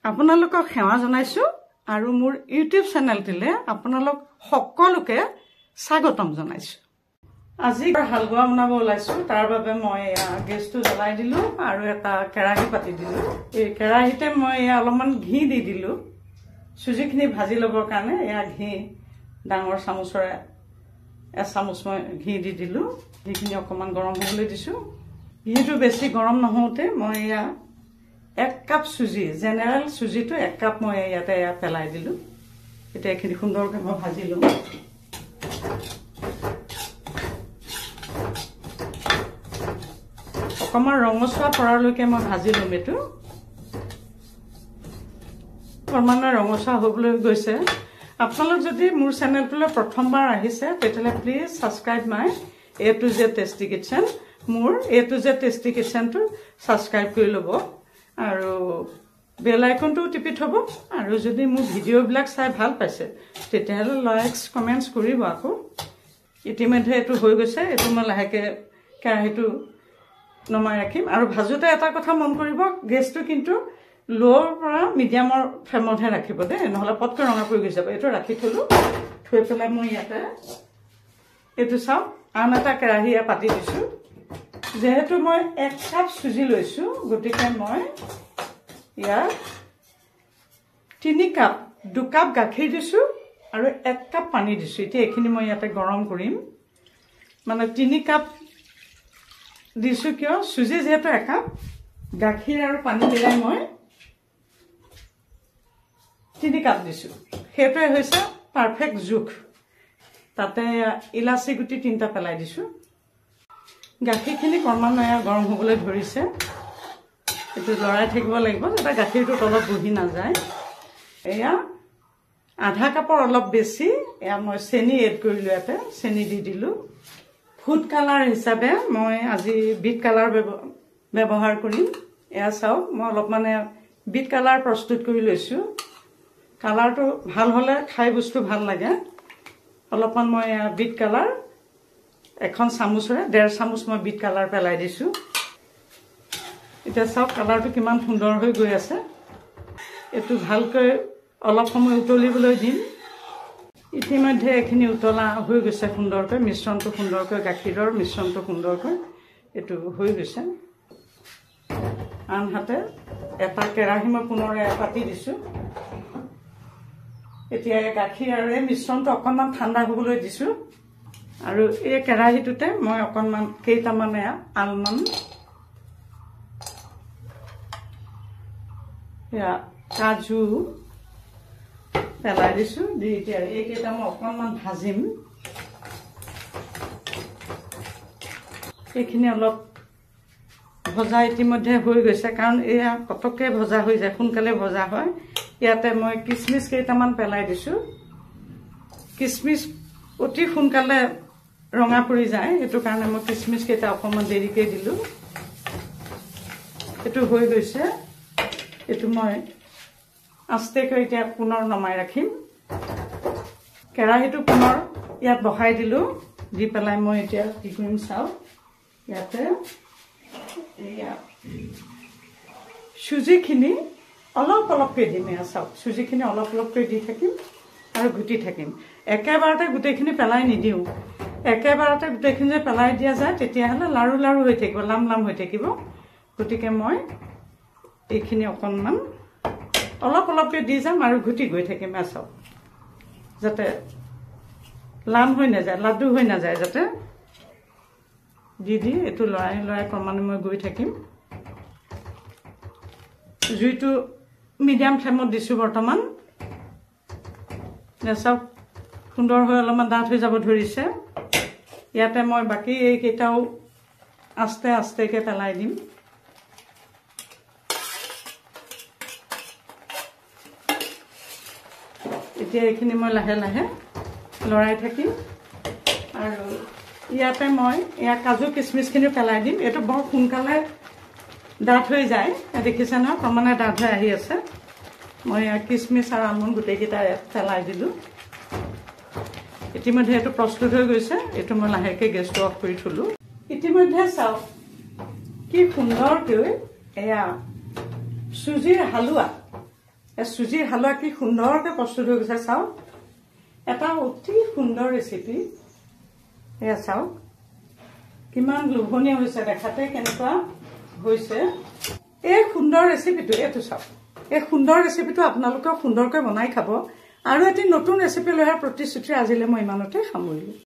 আপোনালোকক সেৱা জনাইছো আৰু মোৰ ইউটিউব চেনেলটিলে আপোনালোক সকলোকে স্বাগতম জনাইছো। আজি হালৱা বনাব ওলাইছো, তাৰ বাবে মই গেছটো জ্বলাই দিলো আৰু এটা কেৰাহী পাতি দিলো। এই কেৰাহীতে মই অলপমান ঘি দি দিলো সুজিখিনি ভাজি লবৰ কাৰণে। এয়া ঘি ডাঙৰ চামুচৰে এচামুচ মই ঘি দি দিলো। ঘিখিনি অকমান গৰম হ'বলৈ দিছো। ঘিটো বেছি গৰম নহওঁতে মই এয়া 1 কাপ সুজি, জেনেৰেল সুজিটো 1 কাপ মই ইয়াতে পেলাই দিলো। এটা এখিনি সুন্দৰকৈ মই ভাজি লম। অকমান ৰঙচুৱা পৰালৈকে মই ভাজি লম। এটো অকমান ৰঙচুৱা হ'বলৈ গৈছে। আপোনালোক যদি মোৰ চেনেলটোলৈ প্ৰথমবাৰ আহিছে তেতিয়াহ'লে please subscribe my A to Z tasty kitchen. মোৰ A to Z টেষ্টি কিচেনটো সাবস্ক্ৰাইব কৰি ল'ব আৰু বেল আইকনটো টিপি থব। আৰু যদি মোৰ ভিডিঅ'বিলাক চাই ভাল পাইছে তেতিয়াহ'লে লাইকস কমেন্টস কৰিব। আকৌ ইতিমধ্যে এটো হৈ গৈছে। এটো মই লাহেকে কেৰাহীটো নমাই ৰাখিম। আৰু ভাজোতে এটা কথা মন কৰিব, গেছটো কিন্তু লোৰ পৰা মিডিয়ামৰ ফ্লেমতহে ৰাখিব দে, নহলে পটকৈ ৰঙা পৰি গৈ যাব। এটো ৰাখি থলো। থৈ পেলাই মই ইয়াতে এটো চাও আন এটা কেৰাহী পাতি দিছো। যেহেতু মই 1 কাপ সুজি লৈছো, গতিকে মই ইয়াত 3 কাপ 2 কাপ গাখীৰ দিছো আৰু 1 কাপ পানী দিছো। এতিয়া এখিনি মই ইয়াতে গৰম কৰিম। মানে 3 কাপ দিছো কিয়, সুজি যেহেতু 1 কাপ, গাখীৰ আৰু পানী মিলাই মই 3 কাপ দিছো। সেইটোৱে হৈছে পাৰফেক্ট জোখ। তাতে ইলাচি গুটি 3টা পেলাই দিছো। গাখীৰখিনি ক্ৰমান্বয়ে গৰম হ'বলৈ ধৰিছে। এটো লৰাই থাকিব লাগিব যাতে গাখীৰটো তলত বহি নাযায়। এয়া আধা কাপৰ অলপ বেছি এয়া মই চেনি এড কৰিলো। ইয়াতে চেনি দি দিলো। ফুড কালাৰ হিচাপে মই আজি বিট কালাৰ ব্যৱহাৰ কৰিম। এয়া চাওক মই অলপ মানে বিট কালাৰ প্ৰস্তুত কৰি লৈছো। কালাৰটো ভাল হলে খাই বস্তু ভাল লাগে। অলপমান মই বিট কালাৰ এখন চামুচৰে 1.5 চামুচ মই বিট কালাৰ পেলাই দিছো। এতিয়া চাওক কালাৰটো কিমান সুন্দৰ হৈ গৈ আছে। এটো ভালকৈ অলপ সময় উতলিবলৈ দিম। ইতিমধ্যে এখিনি উতলা হৈ গৈছে সুন্দৰকৈ। মিশ্ৰণটো সুন্দৰকৈ, গাখীৰৰ মিশ্ৰণটো সুন্দৰকৈ এটো হৈ গৈছে। আনহাতে এটা কেৰাহী মই পুনৰ পাতি দিছো। এতিয়া গাখীৰ আৰু মিশ্ৰণটো অকনমান ঠাণ্ডা হ'বলৈ দিছো। আৰু এই কেৰাহীটোতে মই অকনমান কেইটামান আলমণ্ড, কাজু পেলাই দিছো। দি এতিয়া এইকেইটা মই অকনমান ভাজিম। এইখিনি অলপ ভজা ইতিমধ্যে হৈ গৈছে, কাৰণ এয়া পটককে ভজা হৈ যায়, সোনকালে ভজা হয়। ইয়াতে মই কিচমিচ কেইটামান পেলাই দিছো। কিচমিচ অতি সোনকালে ৰঙা পৰি যায়, এটো কাৰণে মই কিচমিচ কেইটা অকমান দেৰিকৈ দিলো। এটো হৈ গৈছে। এটো মই আস্তেকৈ এতিয়া পুনৰ নমাই ৰাখিম। কেৰাহীটো পুনৰ ইয়াত বহাই দিলো। দি পেলাই মই এতিয়া কি কৰিম চাও। ইয়াতে এয়া সুজিখিনি অলপ অলপকৈ দিম। এয়া চাওক সুজিখিনি অলপ অলপকৈ দি থাকিম আৰু ঘুটি থাকিম। একেবাৰতে গোটেইখিনি পেলাই নিদিওঁ। একেবাৰতে গোটেইখিনি যে পেলাই দিয়া যায় তেতিয়াহ'লে লাৰু লাৰু হৈ থাকিব, লাম লাম হৈ থাকিব। গতিকে মই এইখিনি অকণমান অলপ অলপকৈ দি যাম আৰু ঘুটি গৈ থাকিম। চাওক যাতে লাম হৈ নাযায়, লাডু হৈ নাযায়, যাতে দি এইটো লৰাই লৰাই ক্ৰমান্বয়ে মই গৈ থাকিম। জুইটো মিডিয়াম ফ্লেমত দিছো বৰ্তমান। চাওক সুন্দৰ হৈ অলপমান ডাঠ হৈ যাব ধৰিছে। ইয়াতে মই বাকী এইকেইটাও আস্তে আস্তেকে পেলাই দিম। এতিয়া এইখিনি মই লাহে লাহে লৰাই থাকিম। আৰু ইয়াতে মই কাজু কিচমিচখিনি পেলাই দিম। এইটো বৰ সোনকালে ডাঠ হৈ যায়, দেখিছে নহয়, ক্ৰমান্বয়ে ডাঠ হৈ আহি আছে। মই কিচমিচ আৰু আলমণ্ড গোটেইকেইটা পেলাই দিলো। ইতিমধ্যে এইটো প্ৰস্তুত হৈ গৈছে। এইটো মই লাহেকৈ গেছটো অফ কৰি থলো। ইতিমধ্যে চাওক কি সুন্দৰকৈ এয়া সুজিৰ হালুৱা এই চুজিৰ হালোৱা কি সুন্দৰকৈ প্ৰস্তুত হৈ গৈছে চাওক এটা অতি সুন্দৰ ৰেচিপি এয়া চাওক কিমান লোভনীয় হৈছে দেখাতে কেনেকুৱা হৈছে এই সুন্দৰ ৰেচিপিটো এইটো চাওক এই সুন্দৰ ৰেচিপিটো আপোনালোকে সুন্দৰকৈ বনাই খাব আৰু এটি নতুন ৰেচিপি লৈ প্ৰতিশ্ৰুতি আজিলৈ মই ইমানতে সামৰিলোঁ